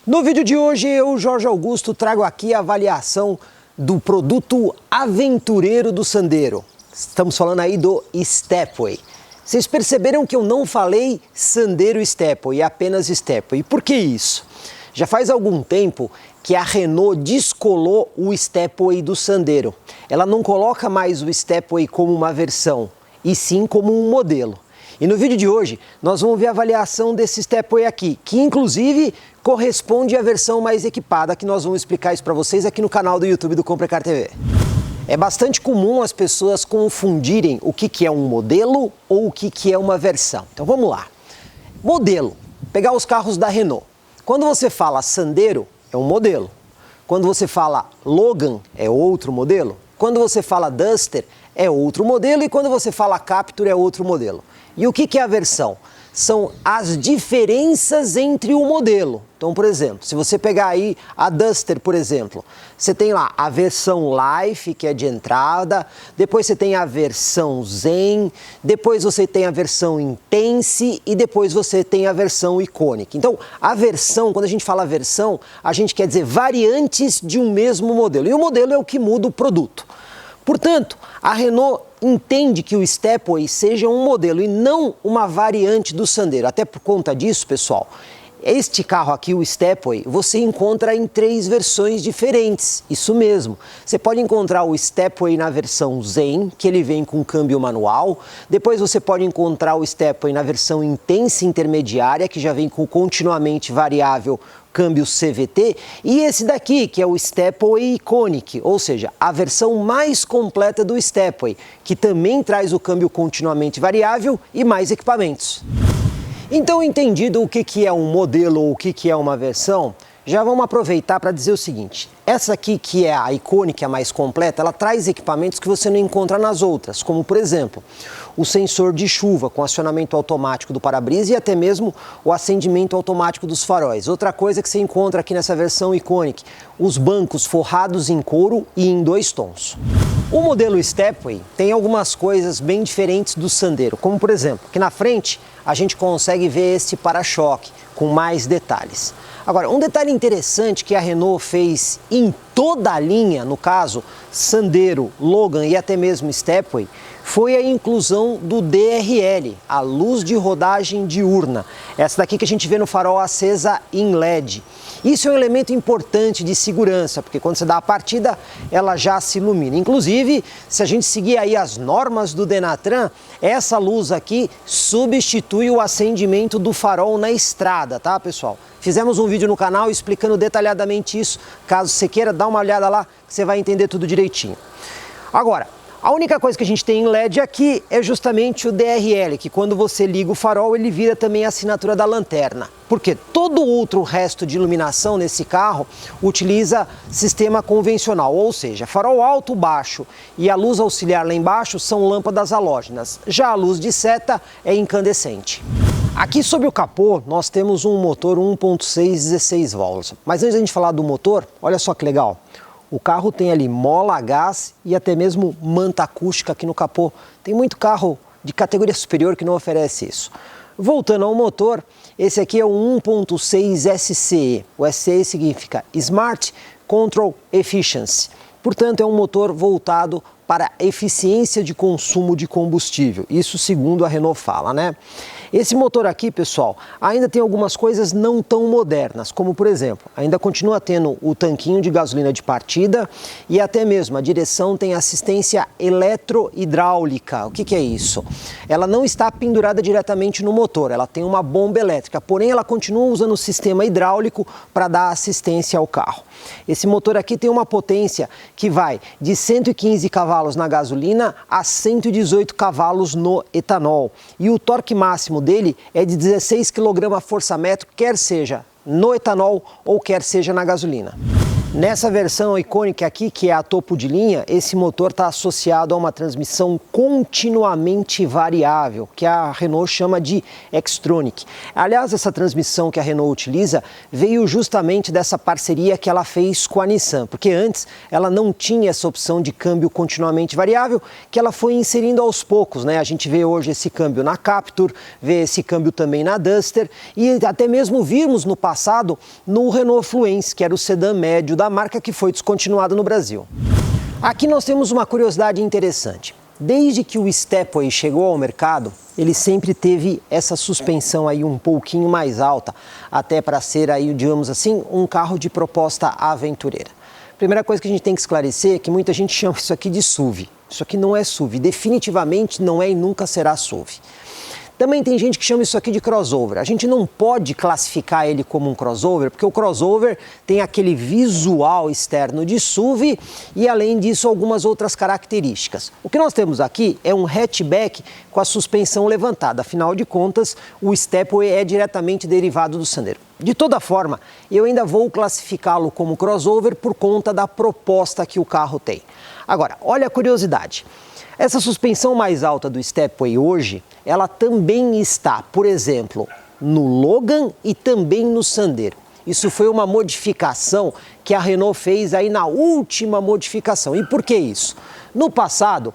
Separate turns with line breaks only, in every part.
No vídeo de hoje, eu, Jorge Augusto, trago aqui a avaliação do produto aventureiro do Sandero. Estamos falando aí do Stepway. Vocês perceberam que eu não falei Sandero Stepway, apenas Stepway. Por que isso? Já faz algum tempo que a Renault descolou o Stepway do Sandero. Ela não coloca mais o Stepway como uma versão, e sim como um modelo. E no vídeo de hoje, nós vamos ver a avaliação desse Stepway aqui, que inclusive corresponde à versão mais equipada, que nós vamos explicar isso para vocês aqui no canal do YouTube do Compre Car TV. É bastante comum as pessoas confundirem o que é um modelo ou o que é uma versão. Então vamos lá. Modelo. Pegar os carros da Renault. Quando você fala Sandero, é um modelo. Quando você fala Logan, é outro modelo. Quando você fala Duster, é outro modelo. E quando você fala Captur, é outro modelo. E o que é a versão? São as diferenças entre o modelo. Então, por exemplo, se você pegar aí a Duster, por exemplo, você tem lá a versão Life, que é de entrada, depois você tem a versão Zen, depois você tem a versão Intense e depois você tem a versão Iconic. Então, a versão, quando a gente fala versão, a gente quer dizer variantes de um mesmo modelo. E o modelo é o que muda o produto. Portanto, a Renault entende que o Stepway seja um modelo e não uma variante do Sandero. Até por conta disso, pessoal, este carro aqui, o Stepway, você encontra em 3 versões diferentes. Isso mesmo. Você pode encontrar o Stepway na versão Zen, que ele vem com câmbio manual. Depois você pode encontrar o Stepway na versão Intense intermediária, que já vem com continuamente variável câmbio CVT, e esse daqui, que é o Stepway Iconic, ou seja, a versão mais completa do Stepway, que também traz o câmbio continuamente variável e mais equipamentos. Então, entendido o que é um modelo ou o que é uma versão, já vamos aproveitar para dizer o seguinte: essa aqui, que é a Iconic, a mais completa, ela traz equipamentos que você não encontra nas outras, como por exemplo, o sensor de chuva com acionamento automático do para-brisa e até mesmo o acendimento automático dos faróis. Outra coisa que você encontra aqui nessa versão Iconic, os bancos forrados em couro e em 2 tons. O modelo Stepway tem algumas coisas bem diferentes do Sandero, como por exemplo, que na frente a gente consegue ver esse para-choque com mais detalhes. Agora, um detalhe interessante que a Renault fez em toda a linha, no caso Sandero, Logan e até mesmo Stepway, foi a inclusão do DRL, a luz de rodagem diurna. Essa daqui que a gente vê no farol acesa em LED. Isso é um elemento importante de segurança, porque quando você dá a partida, ela já se ilumina. Inclusive, se a gente seguir aí as normas do Denatran, essa luz aqui substitui o acendimento do farol na estrada, tá, pessoal? Fizemos um vídeo no canal explicando detalhadamente isso. Caso você queira, dá uma olhada lá, que você vai entender tudo direitinho. Agora, a única coisa que a gente tem em LED aqui é justamente o DRL, que quando você liga o farol, ele vira também a assinatura da lanterna. Porque todo outro resto de iluminação nesse carro utiliza sistema convencional, ou seja, farol alto, baixo e a luz auxiliar lá embaixo são lâmpadas halógenas. Já a luz de seta é incandescente. Aqui sob o capô nós temos um motor 1.6 16 volts. Mas antes da gente falar do motor, olha só que legal. O carro tem ali mola a gás e até mesmo manta acústica aqui no capô. Tem muito carro de categoria superior que não oferece isso. Voltando ao motor, esse aqui é o 1.6 SCE. O SCE significa Smart Control Efficiency. Portanto, é um motor voltado para eficiência de consumo de combustível. Isso segundo a Renault fala, né? Esse motor aqui, pessoal, ainda tem algumas coisas não tão modernas, como por exemplo, ainda continua tendo o tanquinho de gasolina de partida e até mesmo a direção tem assistência eletrohidráulica. O que é isso? Ela não está pendurada diretamente no motor, ela tem uma bomba elétrica, porém ela continua usando o sistema hidráulico para dar assistência ao carro. Esse motor aqui tem uma potência que vai de 115 cavalos na gasolina a 118 cavalos no etanol. E o torque máximo dele é de 16 kgfm, quer seja no etanol ou quer seja na gasolina. Nessa versão icônica aqui, que é a topo de linha, esse motor está associado a uma transmissão continuamente variável, que a Renault chama de Xtronic. Aliás, essa transmissão que a Renault utiliza veio justamente dessa parceria que ela fez com a Nissan, porque antes ela não tinha essa opção de câmbio continuamente variável, que ela foi inserindo aos poucos, né? A gente vê hoje esse câmbio na Captur, vê esse câmbio também na Duster e até mesmo vimos no passado no Renault Fluence, que era o sedã médio da marca, que foi descontinuado no Brasil. Aqui nós temos uma curiosidade interessante. Desde que o Stepway chegou ao mercado, ele sempre teve essa suspensão aí um pouquinho mais alta, até para ser aí, digamos assim, um carro de proposta aventureira. Primeira coisa que a gente tem que esclarecer é que muita gente chama isso aqui de SUV. Isso aqui não é SUV, definitivamente não é e nunca será SUV. Também tem gente que chama isso aqui de crossover. A gente não pode classificar ele como um crossover, porque o crossover tem aquele visual externo de SUV e, além disso, algumas outras características. O que nós temos aqui é um hatchback com a suspensão levantada. Afinal de contas, o Stepway é diretamente derivado do Sandero. De toda forma, eu ainda vou classificá-lo como crossover por conta da proposta que o carro tem. Agora, olha a curiosidade. Essa suspensão mais alta do Stepway hoje, ela também está, por exemplo, no Logan e também no Sandero. Isso foi uma modificação que a Renault fez aí na última modificação. E por que isso? No passado,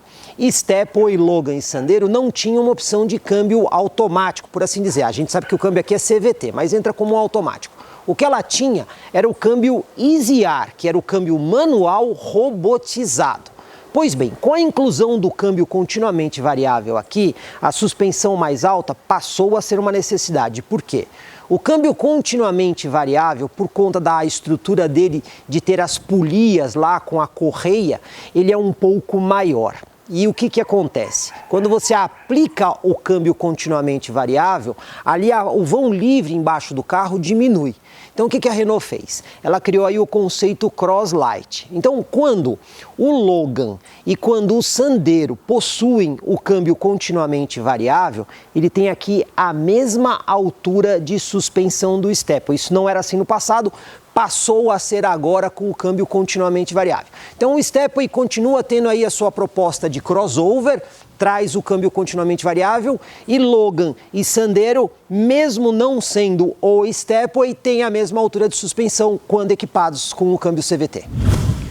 Stepway, Logan e Sandero não tinham uma opção de câmbio automático, por assim dizer. A gente sabe que o câmbio aqui é CVT, mas entra como um automático. O que ela tinha era o câmbio EasyR, que era o câmbio manual robotizado. Pois bem, com a inclusão do câmbio continuamente variável aqui, a suspensão mais alta passou a ser uma necessidade. Por quê? O câmbio continuamente variável, por conta da estrutura dele de ter as polias lá com a correia, ele é um pouco maior. E o que acontece? Quando você aplica o câmbio continuamente variável, ali o vão livre embaixo do carro diminui. Então o que a Renault fez? Ela criou aí o conceito Cross-Light. Então quando o Logan e quando o Sandero possuem o câmbio continuamente variável, ele tem aqui a mesma altura de suspensão do Stepway. Isso não era assim no passado, passou a ser agora com o câmbio continuamente variável. Então o Stepway continua tendo aí a sua proposta de crossover, traz o câmbio continuamente variável, e Logan e Sandero, mesmo não sendo o Stepway, tem a mesma altura de suspensão quando equipados com o câmbio CVT.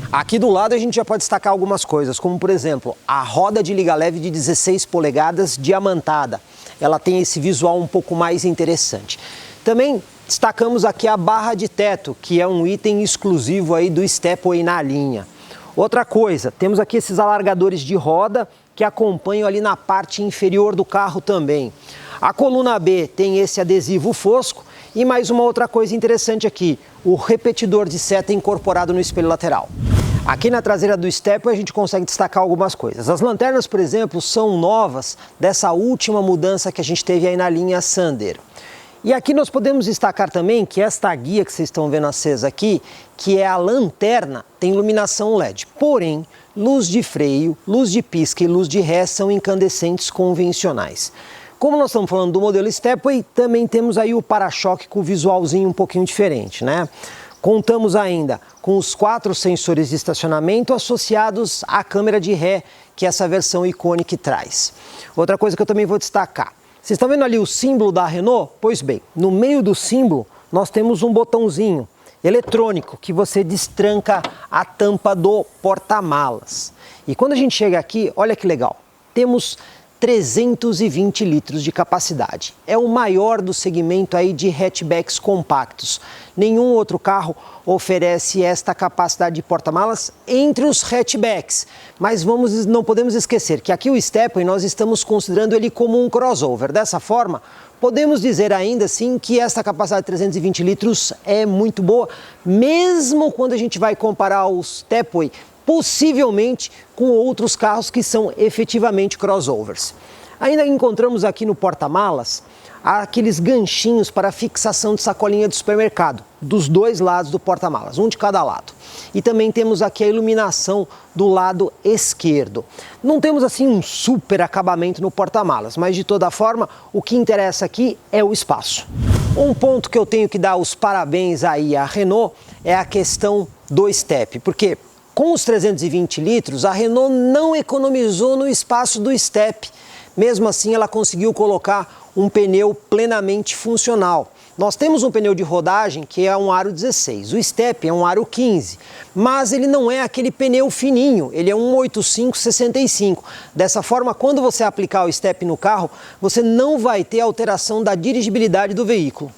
Aqui do lado a gente já pode destacar algumas coisas, como por exemplo, a roda de liga leve de 16 polegadas diamantada. Ela tem esse visual um pouco mais interessante. Também destacamos aqui a barra de teto, que é um item exclusivo aí do Stepway na linha. Outra coisa, temos aqui esses alargadores de roda que acompanham ali na parte inferior do carro também. A coluna B tem esse adesivo fosco e mais uma outra coisa interessante aqui, o repetidor de seta incorporado no espelho lateral. Aqui na traseira do Stepway a gente consegue destacar algumas coisas. As lanternas, por exemplo, são novas dessa última mudança que a gente teve aí na linha Sandero. E aqui nós podemos destacar também que esta guia que vocês estão vendo acesa aqui, que é a lanterna, tem iluminação LED. Porém, luz de freio, luz de pisca e luz de ré são incandescentes convencionais. Como nós estamos falando do modelo Stepway, também temos aí o para-choque com o visualzinho um pouquinho diferente, né? Contamos ainda com os 4 sensores de estacionamento associados à câmera de ré que essa versão icônica traz. Outra coisa que eu também vou destacar. Vocês estão vendo ali o símbolo da Renault? Pois bem, no meio do símbolo nós temos um botãozinho eletrônico que você destranca a tampa do porta-malas. E quando a gente chega aqui, olha que legal, temos 320 litros de capacidade. É o maior do segmento aí de hatchbacks compactos. Nenhum outro carro oferece esta capacidade de porta-malas entre os hatchbacks. Mas não podemos esquecer que aqui o Stepway nós estamos considerando ele como um crossover. Dessa forma, podemos dizer ainda assim que esta capacidade de 320 litros é muito boa, mesmo quando a gente vai comparar o Stepway possivelmente com outros carros que são efetivamente crossovers. Ainda encontramos aqui no porta-malas aqueles ganchinhos para fixação de sacolinha de supermercado, dos dois lados do porta-malas, um de cada lado. E também temos aqui a iluminação do lado esquerdo. Não temos assim um super acabamento no porta-malas, mas de toda forma o que interessa aqui é o espaço. Um ponto que eu tenho que dar os parabéns aí à Renault é a questão do Step, porque com os 320 litros a Renault não economizou no espaço do Step. Mesmo assim, ela conseguiu colocar um pneu plenamente funcional. Nós temos um pneu de rodagem que é um aro 16, o Step é um aro 15, mas ele não é aquele pneu fininho, ele é um 85/65. Dessa forma, quando você aplicar o Step no carro, você não vai ter alteração da dirigibilidade do veículo.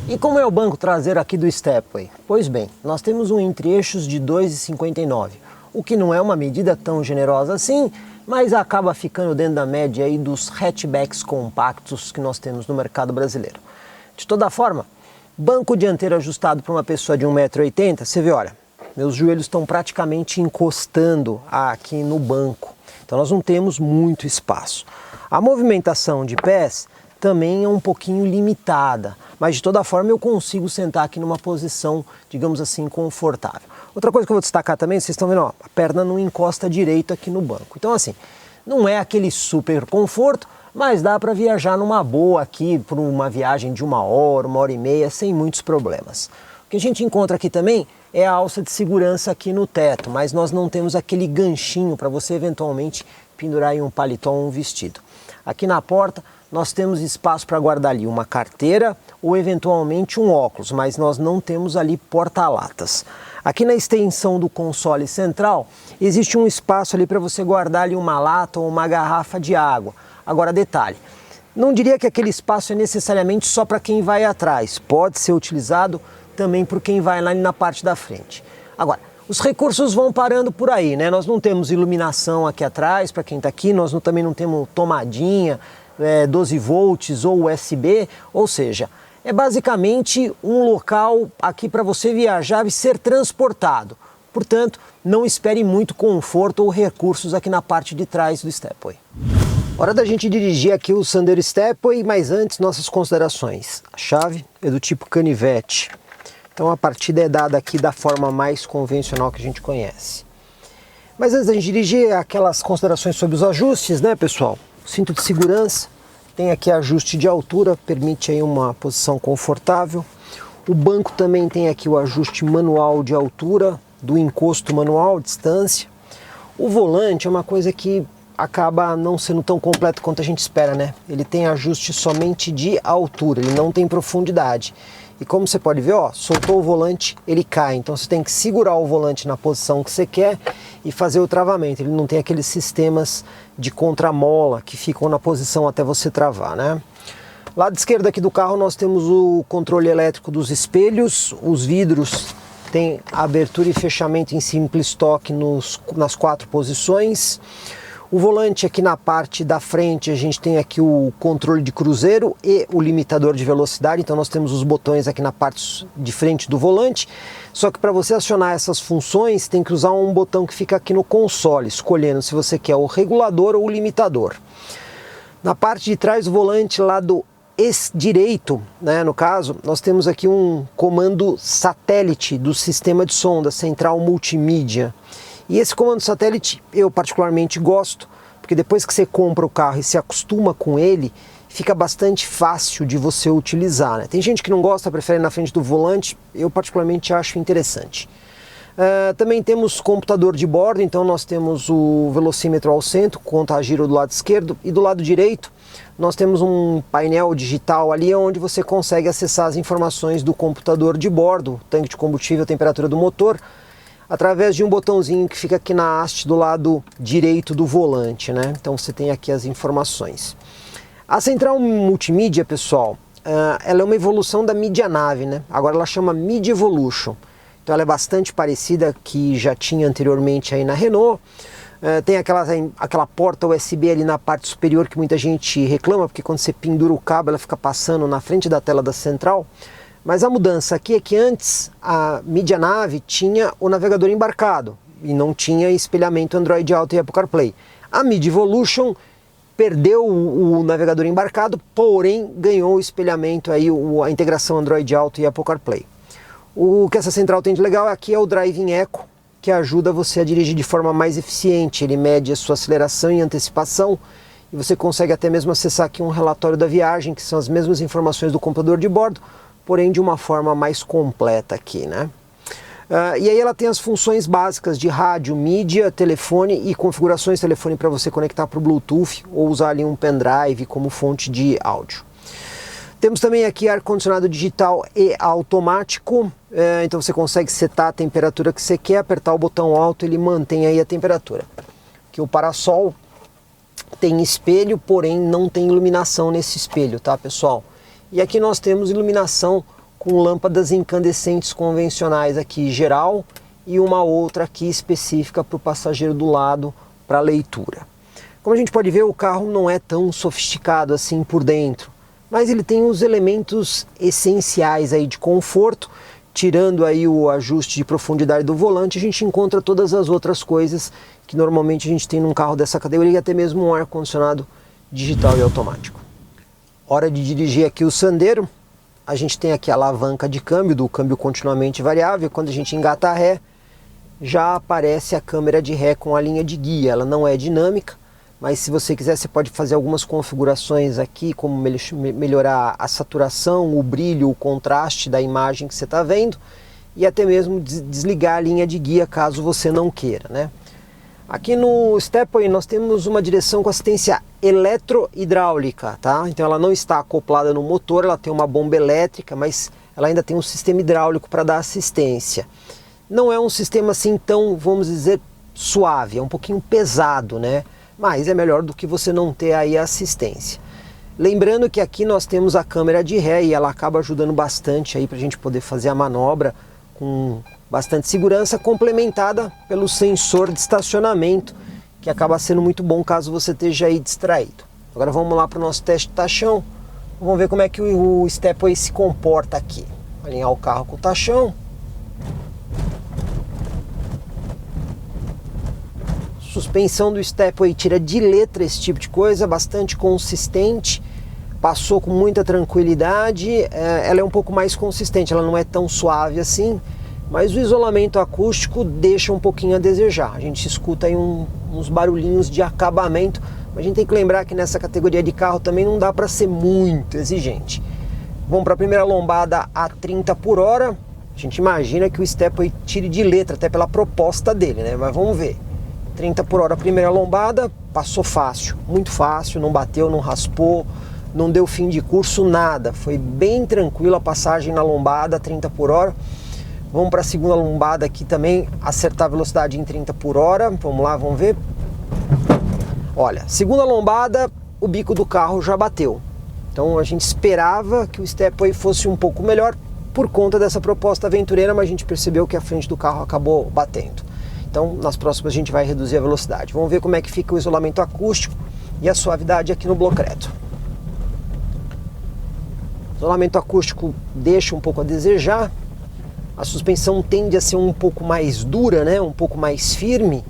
E como é o banco traseiro aqui do Stepway? Pois bem, nós temos um entre-eixos de 2,59, o que não é uma medida tão generosa assim, mas acaba ficando dentro da média aí dos hatchbacks compactos que nós temos no mercado brasileiro. De toda forma, banco dianteiro ajustado para uma pessoa de 1,80 m, você vê, olha, meus joelhos estão praticamente encostando aqui no banco, então nós não temos muito espaço. A movimentação de pés também é um pouquinho limitada, mas de toda forma eu consigo sentar aqui numa posição, digamos assim, confortável. Outra coisa que eu vou destacar também, vocês estão vendo, ó, a perna não encosta direito aqui no banco. Então assim, não é aquele super conforto, mas dá para viajar numa boa aqui por uma viagem de 1 hora e meia, sem muitos problemas. O que a gente encontra aqui também é a alça de segurança aqui no teto, mas nós não temos aquele ganchinho para você eventualmente pendurar em um paletó ou um vestido. Aqui na porta nós temos espaço para guardar ali uma carteira ou eventualmente um óculos, mas nós não temos ali porta-latas. Aqui na extensão do console central existe um espaço ali para você guardar ali uma lata ou uma garrafa de água. Agora detalhe, não diria que aquele espaço é necessariamente só para quem vai atrás, pode ser utilizado também por quem vai lá na parte da frente. Agora, os recursos vão parando por aí, né? Nós não temos iluminação aqui atrás para quem está aqui, também não temos tomadinha, 12 volts ou USB, ou seja, é basicamente um local aqui para você viajar e ser transportado. Portanto, não espere muito conforto ou recursos aqui na parte de trás do Stepway. Hora da gente dirigir aqui o Sandero Stepway, mas antes nossas considerações. A chave é do tipo canivete, então a partida é dada aqui da forma mais convencional que a gente conhece. Mas antes da gente dirigir, aquelas considerações sobre os ajustes, né, pessoal? Cinto de segurança, tem aqui ajuste de altura, permite aí uma posição confortável. O banco também tem aqui o ajuste manual de altura, do encosto manual, distância. O volante é uma coisa que acaba não sendo tão completo quanto a gente espera, né? Ele tem ajuste somente de altura, ele não tem profundidade. E como você pode ver, ó, soltou o volante, ele cai. Então você tem que segurar o volante na posição que você quer e fazer o travamento. Ele não tem aqueles sistemas de contramola que ficam na posição até você travar, né? Lado esquerdo aqui do carro nós temos o controle elétrico dos espelhos, os vidros têm abertura e fechamento em simples toque nas 4 posições. O volante aqui na parte da frente a gente tem aqui o controle de cruzeiro e o limitador de velocidade, então nós temos os botões aqui na parte de frente do volante, só que para você acionar essas funções tem que usar um botão que fica aqui no console, escolhendo se você quer o regulador ou o limitador. Na parte de trás do volante, lado direito, né, no caso, nós temos aqui um comando satélite do sistema de som da central multimídia. E esse comando satélite eu particularmente gosto, porque depois que você compra o carro e se acostuma com ele, fica bastante fácil de você utilizar, né? Tem gente que não gosta, prefere na frente do volante, eu particularmente acho interessante. Também temos computador de bordo, então nós temos o velocímetro ao centro, conta-giro do lado esquerdo, e do lado direito nós temos um painel digital ali onde você consegue acessar as informações do computador de bordo, tanque de combustível, temperatura do motor, através de um botãozinho que fica aqui na haste do lado direito do volante, né? Então você tem aqui as informações. A central multimídia, pessoal, ela é uma evolução da Media Nave, né? Agora ela chama Media Evolution. Então ela é bastante parecida que já tinha anteriormente aí na Renault. Tem aquela porta USB ali na parte superior que muita gente reclama, porque quando você pendura o cabo ela fica passando na frente da tela da central. Mas a mudança aqui é que antes a Media Nave tinha o navegador embarcado e não tinha espelhamento Android Auto e Apple CarPlay. A Media Evolution perdeu o navegador embarcado, porém ganhou o espelhamento, aí, a integração Android Auto e Apple CarPlay. O que essa central tem de legal aqui é o Driving Eco, que ajuda você a dirigir de forma mais eficiente. Ele mede a sua aceleração e antecipação e você consegue até mesmo acessar aqui um relatório da viagem, que são as mesmas informações do computador de bordo, porém de uma forma mais completa aqui, né? E aí ela tem as funções básicas de rádio, mídia, telefone e configurações de telefone para você conectar para o Bluetooth ou usar ali um pendrive como fonte de áudio. Temos também aqui ar-condicionado digital e automático, então você consegue setar a temperatura que você quer, apertar o botão alto, ele mantém aí a temperatura. Aqui o parasol tem espelho, porém não tem iluminação nesse espelho, tá pessoal? E aqui nós temos iluminação com lâmpadas incandescentes convencionais aqui geral e uma outra aqui específica para o passageiro do lado para leitura. Como a gente pode ver, o carro não é tão sofisticado assim por dentro, mas ele tem os elementos essenciais aí de conforto. Tirando aí o ajuste de profundidade do volante, a gente encontra todas as outras coisas que normalmente a gente tem num carro dessa categoria, e até mesmo um ar-condicionado digital e automático. Hora de dirigir aqui o Sandero. A gente tem aqui a alavanca de câmbio, do câmbio continuamente variável. Quando a gente engata a ré, já aparece a câmera de ré com a linha de guia. Ela não é dinâmica, mas se você quiser, você pode fazer algumas configurações aqui, como melhorar a saturação, o brilho, o contraste da imagem que você está vendo, e até mesmo desligar a linha de guia caso você não queira, né? Aqui no Stepway nós temos uma direção com assistência eletrohidráulica, tá? Então ela não está acoplada no motor, ela tem uma bomba elétrica, mas ela ainda tem um sistema hidráulico para dar assistência. Não é um sistema assim tão, vamos dizer, suave, é um pouquinho pesado, né? Mas é melhor do que você não ter aí a assistência. Lembrando que aqui nós temos a câmera de ré e ela acaba ajudando bastante aí para a gente poder fazer a manobra com bastante segurança, complementada pelo sensor de estacionamento, que acaba sendo muito bom caso você esteja aí distraído. Agora vamos lá para o nosso teste de tachão. Vamos ver como é que o Stepway se comporta aqui. Alinhar o carro com o tachão. Suspensão do Stepway tira de letra esse tipo de coisa, bastante consistente. Passou com muita tranquilidade. Ela é um pouco mais consistente, ela não é tão suave assim. Mas o isolamento acústico deixa um pouquinho a desejar. A gente escuta aí uns barulhinhos de acabamento, mas a gente tem que lembrar que nessa categoria de carro também não dá para ser muito exigente. Vamos para a primeira lombada a 30 por hora. A gente imagina que o Stepway tire de letra, até pela proposta dele, né? Mas vamos ver. 30 por hora a primeira lombada, passou fácil, muito fácil, não bateu, não raspou, não deu fim de curso, nada. Foi bem tranquila a passagem na lombada, 30 por hora. Vamos para a segunda lombada aqui também, acertar a velocidade em 30 por hora. Vamos lá, vamos ver. Olha, segunda lombada, o bico do carro já bateu. Então a gente esperava que o Stepway fosse um pouco melhor por conta dessa proposta aventureira, mas a gente percebeu que a frente do carro acabou batendo. Então nas próximas a gente vai reduzir a velocidade. Vamos ver como é que fica o isolamento acústico e a suavidade aqui no bloco reto. O isolamento acústico deixa um pouco a desejar. A suspensão tende a ser um pouco mais dura, né? Um pouco mais firme.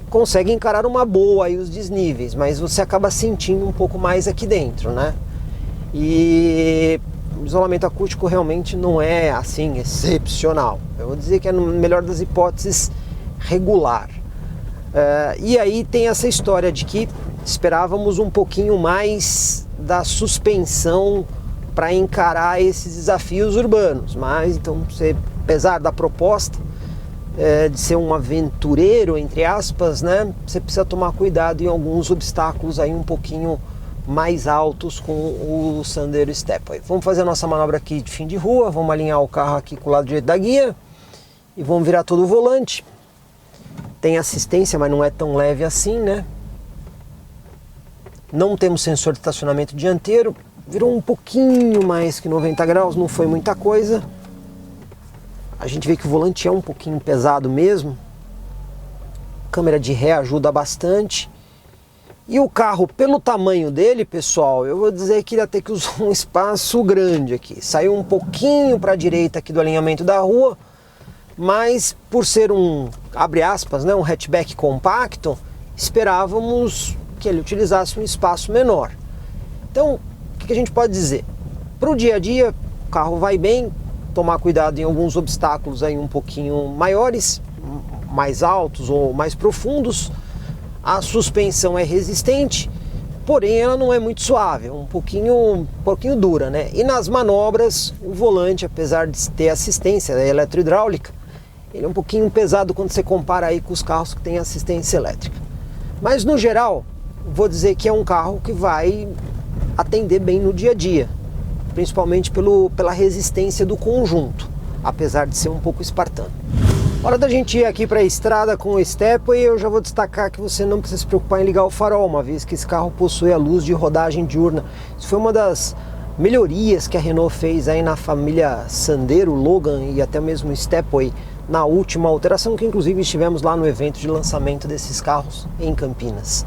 Consegue encarar uma boa aí os desníveis, mas você acaba sentindo um pouco mais aqui dentro, né? E o isolamento acústico realmente não é assim excepcional. Eu vou dizer que é, no melhor das hipóteses, regular. E aí tem essa história de que esperávamos um pouquinho mais da suspensão para encarar esses desafios urbanos, mas então você, apesar da proposta de ser um aventureiro, entre aspas, né, você precisa tomar cuidado em alguns obstáculos aí um pouquinho mais altos com o Sandero Stepway. Vamos fazer a nossa manobra aqui de fim de rua, vamos alinhar o carro aqui com o lado direito da guia e vamos virar todo o volante. Tem assistência, mas não é tão leve assim, né? Não temos sensor de estacionamento dianteiro, virou um pouquinho mais que 90 graus, não foi muita coisa. A gente vê que o volante é um pouquinho pesado mesmo. Câmera de ré ajuda bastante. E o carro, pelo tamanho dele, pessoal, eu vou dizer que ele até que usou um espaço grande aqui. Saiu um pouquinho para a direita aqui do alinhamento da rua, mas por ser um, abre aspas, né, um hatchback compacto, esperávamos que ele utilizasse um espaço menor. Então, o que a gente pode dizer? Para o dia a dia, o carro vai bem, tomar cuidado em alguns obstáculos aí um pouquinho maiores, mais altos ou mais profundos. A suspensão é resistente, porém ela não é muito suave, é um pouquinho dura, né? E nas manobras, o volante, apesar de ter assistência eletrohidráulica, Ele é um pouquinho pesado quando você compara aí com os carros que têm assistência elétrica. Mas no geral, vou dizer que é um carro que vai atender bem no dia a dia, principalmente pela resistência do conjunto, apesar de ser um pouco espartano. Hora da gente ir aqui para a estrada com o Stepway. Eu já vou destacar que você não precisa se preocupar em ligar o farol, uma vez que esse carro possui a luz de rodagem diurna. Isso foi uma das melhorias que a Renault fez aí na família Sandero, Logan e até mesmo Stepway na última alteração, que inclusive estivemos lá no evento de lançamento desses carros em Campinas.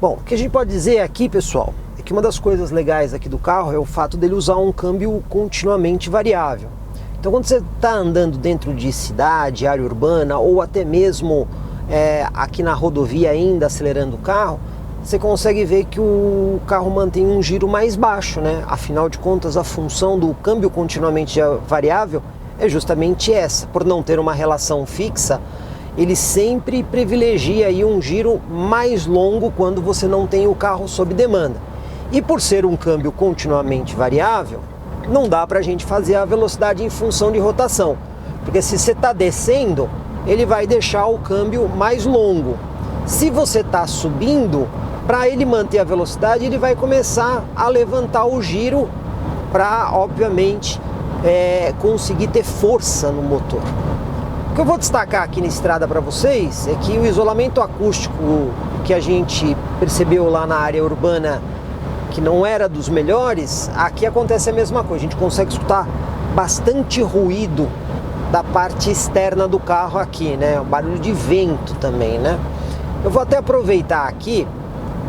Bom, o que a gente pode dizer aqui, pessoal, é que uma das coisas legais aqui do carro é o fato dele usar um câmbio continuamente variável. Então quando você está andando dentro de cidade, área urbana ou até mesmo aqui na rodovia ainda acelerando o carro, você consegue ver que o carro mantém um giro mais baixo, né? Afinal de contas, a função do câmbio continuamente variável é justamente essa. Por não ter uma relação fixa, ele sempre privilegia aí um giro mais longo quando você não tem o carro sob demanda. E por ser um câmbio continuamente variável, não dá para a gente fazer a velocidade em função de rotação, porque se você está descendo, ele vai deixar o câmbio mais longo. Se você está subindo, para ele manter a velocidade, ele vai começar a levantar o giro para, obviamente, conseguir ter força no motor. O que eu vou destacar aqui na estrada para vocês é que o isolamento acústico que a gente percebeu lá na área urbana, que não era dos melhores, aqui acontece a mesma coisa. A gente consegue escutar bastante ruído da parte externa do carro aqui, né? O barulho de vento também, né? Eu vou até aproveitar aqui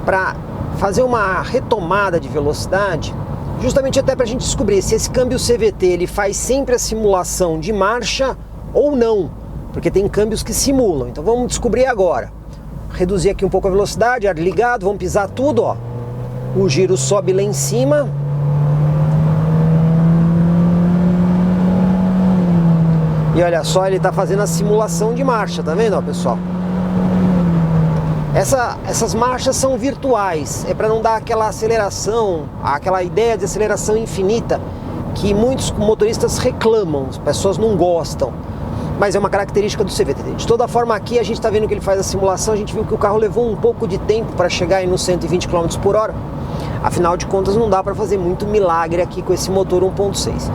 para fazer uma retomada de velocidade, justamente até para a gente descobrir se esse câmbio CVT ele faz sempre a simulação de marcha ou não, porque tem câmbios que simulam. Então vamos descobrir agora. Reduzir aqui um pouco a velocidade, ar ligado, vamos pisar tudo, ó. O giro sobe lá em cima. E olha só, ele está fazendo a simulação de marcha, tá vendo, ó, pessoal? Essas marchas são virtuais, é para não dar aquela aceleração, aquela ideia de aceleração infinita que muitos motoristas reclamam, as pessoas não gostam, mas é uma característica do CVT. De toda forma, aqui a gente está vendo que ele faz a simulação, a gente viu que o carro levou um pouco de tempo para chegar aí nos 120 km por hora, afinal de contas não dá para fazer muito milagre aqui com esse motor 1.6.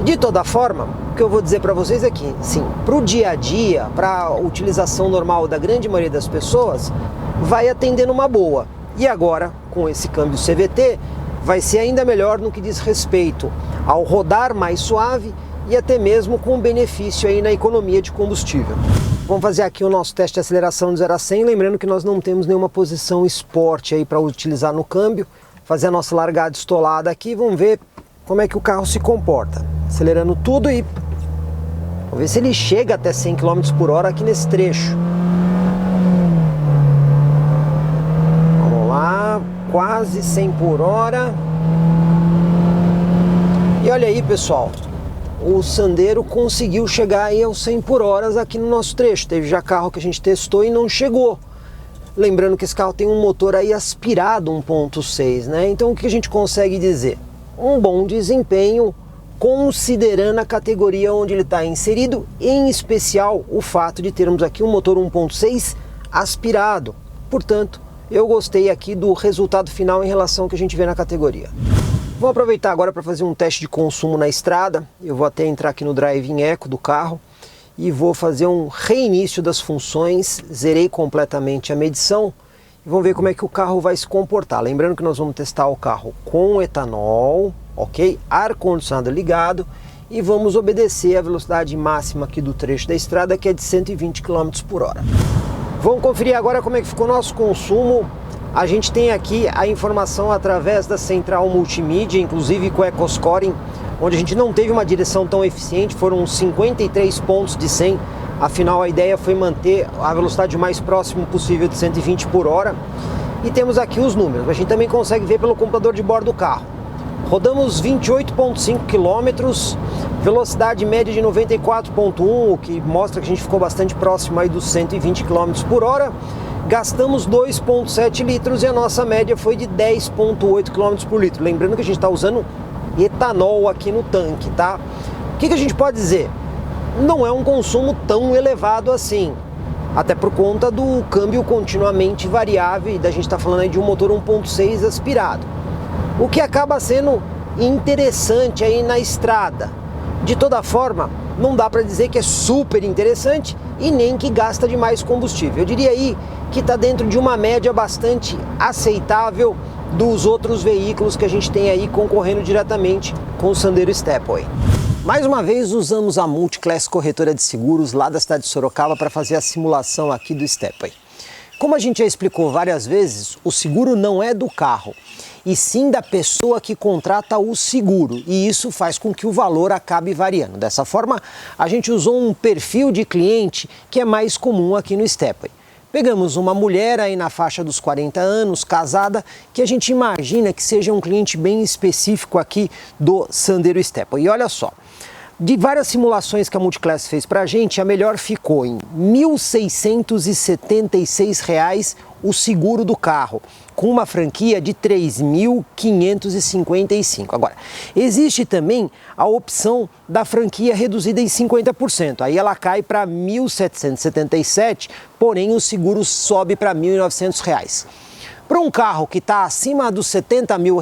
De toda forma, o que eu vou dizer para vocês é que, sim, para o dia a dia, para a utilização normal da grande maioria das pessoas, vai atender numa boa. E agora, com esse câmbio CVT, vai ser ainda melhor no que diz respeito ao rodar mais suave e até mesmo com benefício aí na economia de combustível. Vamos fazer aqui o nosso teste de aceleração de 0 a 100, lembrando que nós não temos nenhuma posição esporte aí para utilizar no câmbio. Fazer a nossa largada estolada aqui, vamos ver como é que o carro se comporta. Acelerando tudo e vamos ver se ele chega até 100 km por hora aqui nesse trecho. Vamos lá, quase 100 por hora. E olha aí, pessoal, o Sandero conseguiu chegar aí aos 100 por hora aqui no nosso trecho. Teve já carro que a gente testou e não chegou. Lembrando que esse carro tem um motor aí aspirado 1.6, né? Então o que a gente consegue dizer? Um bom desempenho, considerando a categoria onde ele está inserido, em especial o fato de termos aqui um motor 1.6 aspirado. Portanto, eu gostei aqui do resultado final em relação ao que a gente vê na categoria. Vou aproveitar agora para fazer um teste de consumo na estrada. Eu vou até entrar aqui no Drive-in Eco do carro e vou fazer um reinício das funções. Zerei completamente a medição e vamos ver como é que o carro vai se comportar. Lembrando que nós vamos testar o carro com etanol, ok? Ar-condicionado ligado e vamos obedecer a velocidade máxima aqui do trecho da estrada, que é de 120 km por hora. Vamos conferir agora como é que ficou o nosso consumo. A gente tem aqui a informação através da central multimídia, inclusive com o EcoScoring, onde a gente não teve uma direção tão eficiente, foram 53 pontos de 100, afinal a ideia foi manter a velocidade mais próxima possível de 120 por hora. E temos aqui os números, a gente também consegue ver pelo computador de bordo do carro. Rodamos 28,5 km, velocidade média de 94,1, o que mostra que a gente ficou bastante próximo aí dos 120 km por hora. Gastamos 2,7 litros e a nossa média foi de 10,8 km por litro. Lembrando que a gente está usando etanol aqui no tanque, tá? O que a gente pode dizer? não é um consumo tão elevado assim. Até por conta do câmbio continuamente variável e da gente está falando aí de um motor 1.6 aspirado. O que acaba sendo interessante aí na estrada. De toda forma, não dá para dizer que é super interessante e nem que gasta demais combustível. Eu diria aí que está dentro de uma média bastante aceitável dos outros veículos que a gente tem aí concorrendo diretamente com o Sandero Stepway. Mais uma vez usamos a Multiclass Corretora de Seguros lá da cidade de Sorocaba para fazer a simulação aqui do Stepway. Como a gente já explicou várias vezes, o seguro não é do carro, e sim da pessoa que contrata o seguro, e isso faz com que o valor acabe variando. Dessa forma, a gente usou um perfil de cliente que é mais comum aqui no Stepway. Pegamos uma mulher aí na faixa dos 40 anos, casada, que a gente imagina que seja um cliente bem específico aqui do Sandero Stepway. E olha só, de várias simulações que a Multiclass fez para a gente, a melhor ficou em R$ 1.676 o seguro do carro, com uma franquia de R$ 3.555. Agora, existe também a opção da franquia reduzida em 50%. Aí ela cai para R$ 1.777, porém o seguro sobe para R$ 1.900. Para um carro que está acima dos R$ 70 mil,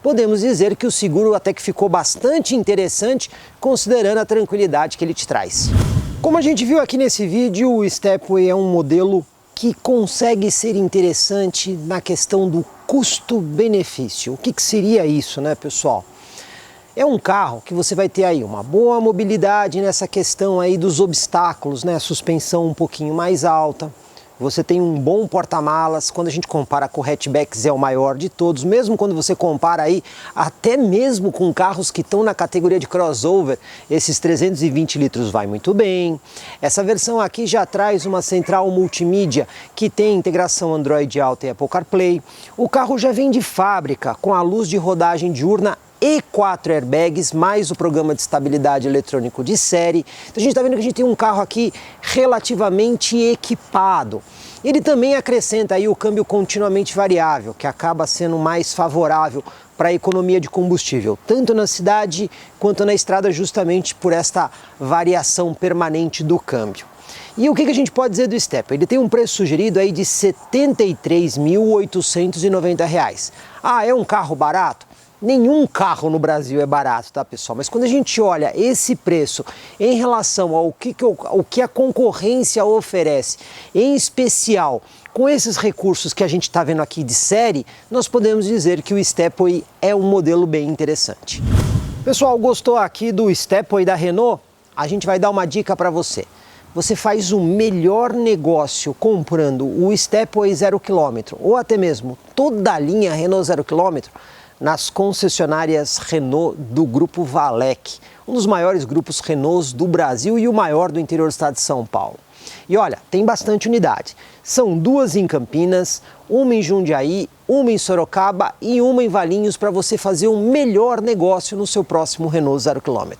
podemos dizer que o seguro até que ficou bastante interessante, considerando a tranquilidade que ele te traz. Como a gente viu aqui nesse vídeo, o Stepway é um modelo que consegue ser interessante na questão do custo-benefício. O que seria isso, né, pessoal? É um carro que você vai ter aí uma boa mobilidade nessa questão aí dos obstáculos, né? Suspensão um pouquinho mais alta. Você tem um bom porta-malas, quando a gente compara com o hatchbacks é o maior de todos, mesmo quando você compara aí até mesmo com carros que estão na categoria de crossover, esses 320 litros vai muito bem. Essa versão aqui já traz uma central multimídia que tem integração Android Auto e Apple CarPlay. O carro já vem de fábrica com a luz de rodagem diurna e 4 airbags, mais o programa de estabilidade eletrônico de série. Então a gente está vendo que a gente tem um carro aqui relativamente equipado. Ele também acrescenta aí o câmbio continuamente variável, que acaba sendo mais favorável para a economia de combustível, tanto na cidade quanto na estrada, justamente por esta variação permanente do câmbio. E o que a gente pode dizer do Stepway? Ele tem um preço sugerido aí de R$ 73.890. Ah, é um carro barato? Nenhum carro no Brasil é barato, tá, pessoal? Mas quando a gente olha esse preço em relação ao que a concorrência oferece, em especial com esses recursos que a gente está vendo aqui de série, nós podemos dizer que o Stepway é um modelo bem interessante. Pessoal, gostou aqui do Stepway da Renault? A gente vai dar uma dica para você. Você faz o melhor negócio comprando o Stepway 0 km ou até mesmo toda a linha Renault 0 km nas concessionárias Renault do Grupo Valec, um dos maiores grupos Renaults do Brasil e o maior do interior do estado de São Paulo. E olha, tem bastante unidade. São 2 em Campinas, uma em Jundiaí, uma em Sorocaba e uma em Valinhos para você fazer o melhor negócio no seu próximo Renault 0 km.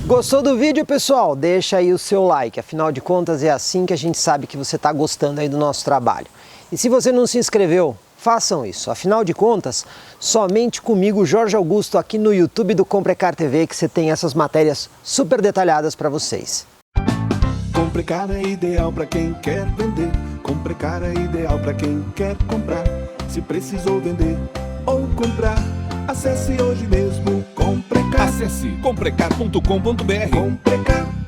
Gostou do vídeo, pessoal? Deixa aí o seu like, afinal de contas é assim que a gente sabe que você está gostando aí do nosso trabalho. E se você não se inscreveu, façam isso. Afinal de contas, somente comigo, Jorge Augusto, aqui no YouTube do Comprecar TV, que você tem essas matérias super detalhadas para vocês.
Comprecar é ideal para quem quer vender. Comprecar é ideal para quem quer comprar. Se precisou vender ou comprar, acesse hoje mesmo Comprecar.
Acesse comprecar.com.br.
Comprecar.